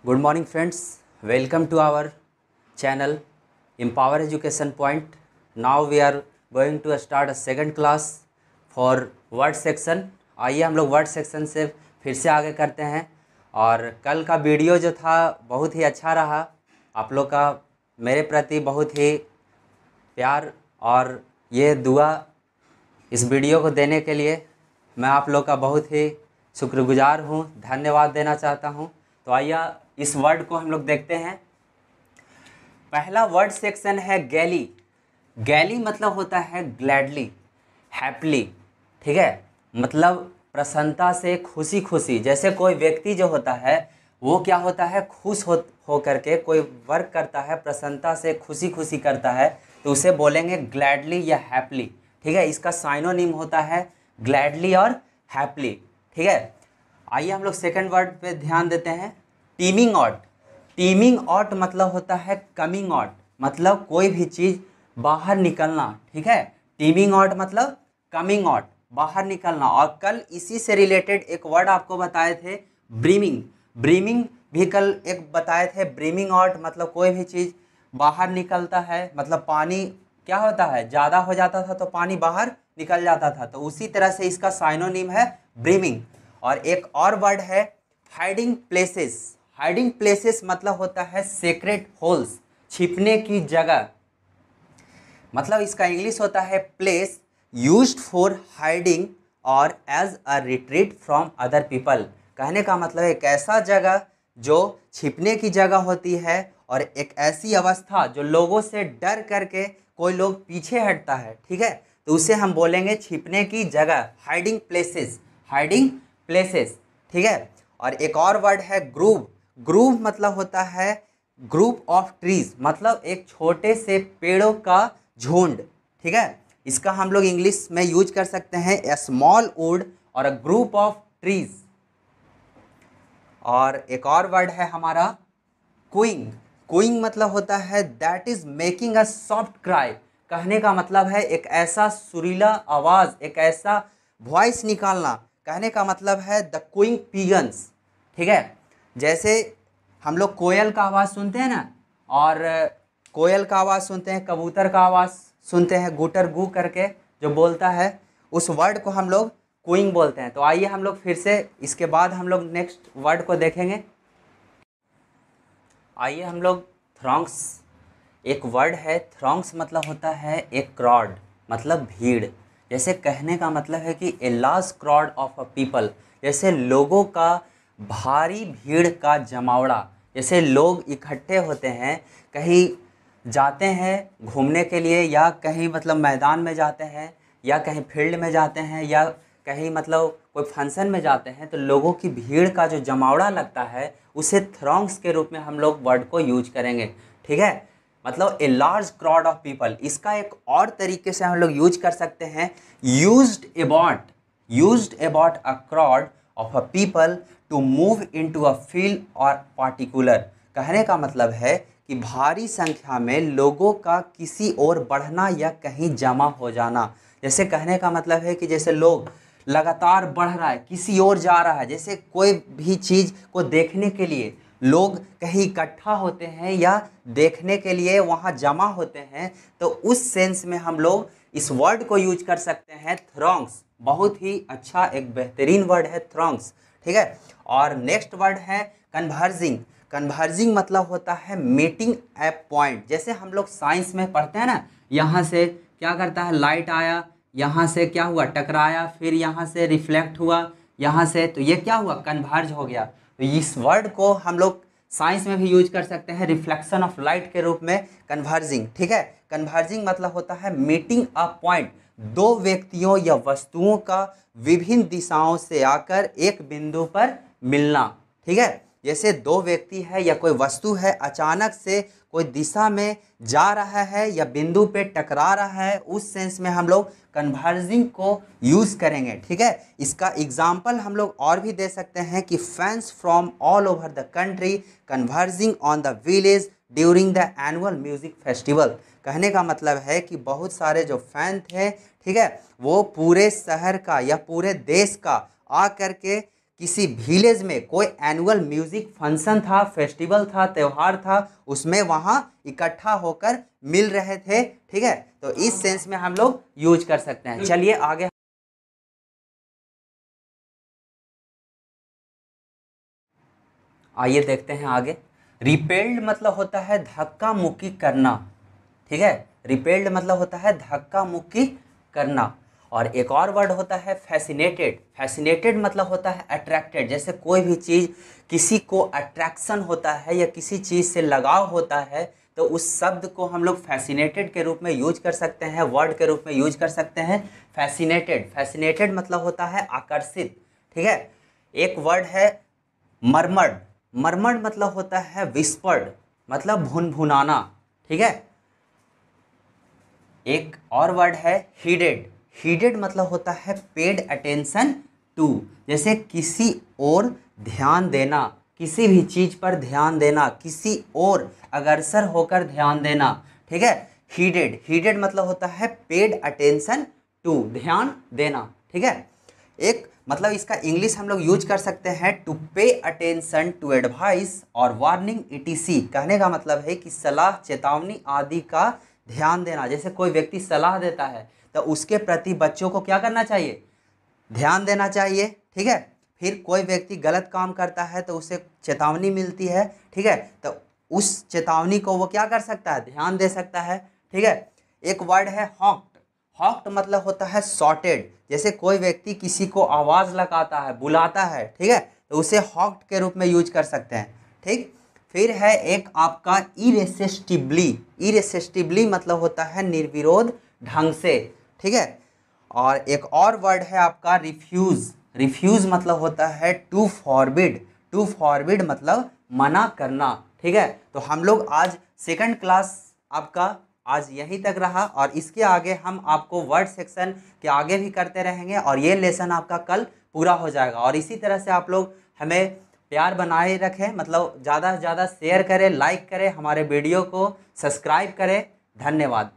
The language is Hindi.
Good morning friends, welcome to our channel Empower Education Point. Now we are going to start a second class for word section. आइए हम लोग वर्ड सेक्शन से फिर से आगे करते हैं। और कल का वीडियो जो था बहुत ही अच्छा रहा। आप लोग का मेरे प्रति बहुत ही प्यार और ये दुआ इस वीडियो को देने के लिए मैं आप लोग का बहुत ही शुक्रगुजार हूँ, धन्यवाद देना चाहता हूँ। तो आइए इस वर्ड को हम लोग देखते हैं। पहला वर्ड सेक्शन है गैली। गैली मतलब होता है ग्लैडली, हैप्पीली, ठीक है, मतलब प्रसन्नता से, खुशी खुशी। जैसे कोई व्यक्ति जो होता है वो क्या होता है, खुश हो करके कोई वर्क करता है, प्रसन्नता से खुशी खुशी करता है, तो उसे बोलेंगे ग्लैडली या हैप्पीली, ठीक है। इसका साइनोनिम होता है ग्लैडली और हैप्पीली, ठीक है। आइए हम लोग सेकंड वर्ड पे ध्यान देते हैं। Teeming out. टीमिंग आउट मतलब होता है कमिंग आउट, मतलब कोई भी चीज़ बाहर निकलना, ठीक है। टीमिंग आउट मतलब कमिंग आउट, बाहर निकलना। और कल इसी से रिलेटेड एक वर्ड आपको बताए थे, ब्रीमिंग। ब्रीमिंग भी कल एक बताए थे। ब्रीमिंग आउट मतलब कोई भी चीज़ बाहर निकलता है, मतलब पानी क्या होता है, ज़्यादा हो जाता था तो पानी बाहर निकल जाता था, तो उसी तरह से इसका साइनोनिम है ब्रीमिंग। और एक और वर्ड है हाइडिंग प्लेसेस। हाइडिंग प्लेसेस मतलब होता है सीक्रेट होल्स, छिपने की जगह। मतलब इसका इंग्लिश होता है प्लेस यूज्ड फॉर हाइडिंग और as a retreat from other people. कहने का मतलब एक ऐसा जगह जो छिपने की जगह होती है और एक ऐसी अवस्था जो लोगों से डर करके कोई लोग पीछे हटता है, ठीक है, तो उसे हम बोलेंगे छिपने की जगह, हाइडिंग प्लेसेस, हाइडिंग प्लेसेस, ठीक है। और एक और वर्ड है ग्रूव। ग्रूव मतलब होता है ग्रुप ऑफ ट्रीज, मतलब एक छोटे से पेड़ों का झुंड, ठीक है। इसका हम लोग इंग्लिश में यूज कर सकते हैं ए स्मॉल वुड और अ ग्रुप ऑफ ट्रीज। और एक और वर्ड है हमारा क्विंग। क्विंग मतलब होता है that is making a soft cry. कहने का मतलब है एक ऐसा सुरीला आवाज़, एक ऐसा वॉइस निकालना। कहने का मतलब है द क्विंग पिगन्स, ठीक है। जैसे हम लोग कोयल का आवाज़ सुनते हैं ना, और कोयल का आवाज़ सुनते हैं, कबूतर का आवाज़ सुनते हैं, गुटर गू करके जो बोलता है, उस वर्ड को हम लोग क्विंग बोलते हैं। तो आइए हम लोग फिर से इसके बाद हम लोग नेक्स्ट वर्ड को देखेंगे। आइए हम लोग थ्रॉन्ग्स। एक वर्ड है थ्रॉन्ग्स, मतलब होता है एक क्राउड, मतलब भीड़। जैसे कहने का मतलब है कि a large crowd of a people, जैसे लोगों का भारी भीड़ का जमावड़ा। जैसे लोग इकट्ठे होते हैं, कहीं जाते हैं घूमने के लिए, या कहीं मतलब मैदान में जाते हैं, या कहीं फील्ड में जाते हैं, या कहीं मतलब कोई फंक्शन में जाते हैं, तो लोगों की भीड़ का जो जमावड़ा लगता है उसे थ्रॉन्ग्स के रूप में हम लोग वर्ड को यूज करेंगे, ठीक है। मतलब a large crowd of people. इसका एक और तरीके से हम लोग यूज कर सकते हैं, used about a crowd of a people to move into a field और पार्टिकुलर। कहने का मतलब है कि भारी संख्या में लोगों का किसी ओर बढ़ना या कहीं जमा हो जाना। जैसे कहने का मतलब है कि जैसे लोग लगातार बढ़ रहा है, किसी ओर जा रहा है, जैसे कोई भी चीज़ को देखने के लिए लोग कहीं इकट्ठा होते हैं या देखने के लिए वहाँ जमा होते हैं, तो उस सेंस में हम लोग इस वर्ड को यूज कर सकते हैं थ्रॉन्ग्स। बहुत ही अच्छा एक बेहतरीन वर्ड है थ्रॉन्ग्स, ठीक है। और नेक्स्ट वर्ड है कन्वर्जिंग। कन्वर्जिंग मतलब होता है मीटिंग ए पॉइंट। जैसे हम लोग साइंस में पढ़ते हैं ना, यहाँ से क्या करता है, लाइट आया, यहाँ से क्या हुआ, टकराया, फिर यहाँ से रिफ्लेक्ट हुआ, यहाँ से, तो ये क्या हुआ, कन्वर्ज हो गया। तो इस वर्ड को हम लोग साइंस में भी यूज कर सकते हैं रिफ्लेक्शन ऑफ लाइट के रूप में, कन्वर्जिंग, ठीक है। कन्वर्जिंग मतलब होता है मीटिंग अ पॉइंट, दो व्यक्तियों या वस्तुओं का विभिन्न दिशाओं से आकर एक बिंदु पर मिलना, ठीक है। जैसे दो व्यक्ति है या कोई वस्तु है, अचानक से कोई दिशा में जा रहा है या बिंदु पे टकरा रहा है, उस सेंस में हम लोग कन्वर्जिंग को यूज़ करेंगे, ठीक है। इसका एग्जाम्पल हम लोग और भी दे सकते हैं कि fans from all over the country converging on the village during the annual music festival. कहने का मतलब है कि बहुत सारे जो फैन थे, ठीक है, वो पूरे शहर का या पूरे देश का आ करके किसी विलेज में कोई एनुअल म्यूजिक फंक्शन था, फेस्टिवल था, त्यौहार था, उसमें वहाँ इकट्ठा होकर मिल रहे थे। ठीक है, तो इस सेंस में हम लोग यूज कर सकते हैं। चलिए आगे आइए देखते हैं आगे। रिपेल्ड मतलब होता है धक्का मुक्की करना। ठीक है, रिपेल्ड मतलब होता है धक्का मुक्की करना। और एक और वर्ड होता है फैसिनेटेड। फैसिनेटेड मतलब होता है अट्रैक्टेड। जैसे कोई भी चीज़, किसी को अट्रैक्शन होता है या किसी चीज़ से लगाव होता है, तो उस शब्द को हम लोग फैसिनेटेड के रूप में यूज कर सकते हैं, वर्ड के रूप में यूज कर सकते हैं फैसिनेटेड। फैसिनेटेड मतलब होता है आकर्षित। ठीक है, एक वर्ड है मरमर्ड। मरमर्ड मतलब होता है विस्पर्ड, मतलब भुनभुनाना। ठीक है, एक और वर्ड है हीडेड। हीडेड मतलब होता है पेड अटेंशन टू। जैसे किसी और ध्यान देना, किसी भी चीज़ पर ध्यान देना, किसी और अग्रसर होकर ध्यान देना। ठीक है, हीडेड। हीडेड मतलब होता है पेड अटेंशन टू, ध्यान देना। ठीक है, एक मतलब इसका इंग्लिश हम लोग यूज कर सकते हैं to pay attention to advice और वार्निंग ईटीसी। कहने का मतलब है कि सलाह, चेतावनी आदि का ध्यान देना। जैसे कोई व्यक्ति सलाह देता है तो उसके प्रति बच्चों को क्या करना चाहिए, ध्यान देना चाहिए। ठीक है, फिर कोई व्यक्ति गलत काम करता है तो उसे चेतावनी मिलती है। ठीक है, तो उस चेतावनी को वो क्या कर सकता है, ध्यान दे सकता है। ठीक है, एक वर्ड है हॉक्ड। हॉक्ड मतलब होता है सॉर्टेड। जैसे कोई व्यक्ति किसी को आवाज़ लगाता है, बुलाता है, ठीक है, तो उसे हॉक्ड के रूप में यूज कर सकते हैं। ठीक, फिर है एक आपका इरेसिस्टिबली। इरेसिस्टिबली मतलब होता है निर्विरोध ढंग से। ठीक है, और एक और वर्ड है आपका रिफ्यूज़। रिफ्यूज़ मतलब होता है टू फॉरबिड। टू फॉरबिड मतलब मना करना। ठीक है, तो हम लोग आज सेकंड क्लास आपका आज यहीं तक रहा, और इसके आगे हम आपको वर्ड सेक्शन के आगे भी करते रहेंगे, और ये लेसन आपका कल पूरा हो जाएगा। और इसी तरह से आप लोग हमें प्यार बनाए रखें, मतलब ज़्यादा से ज़्यादा शेयर करें, लाइक करें, हमारे वीडियो को सब्सक्राइब करें। धन्यवाद।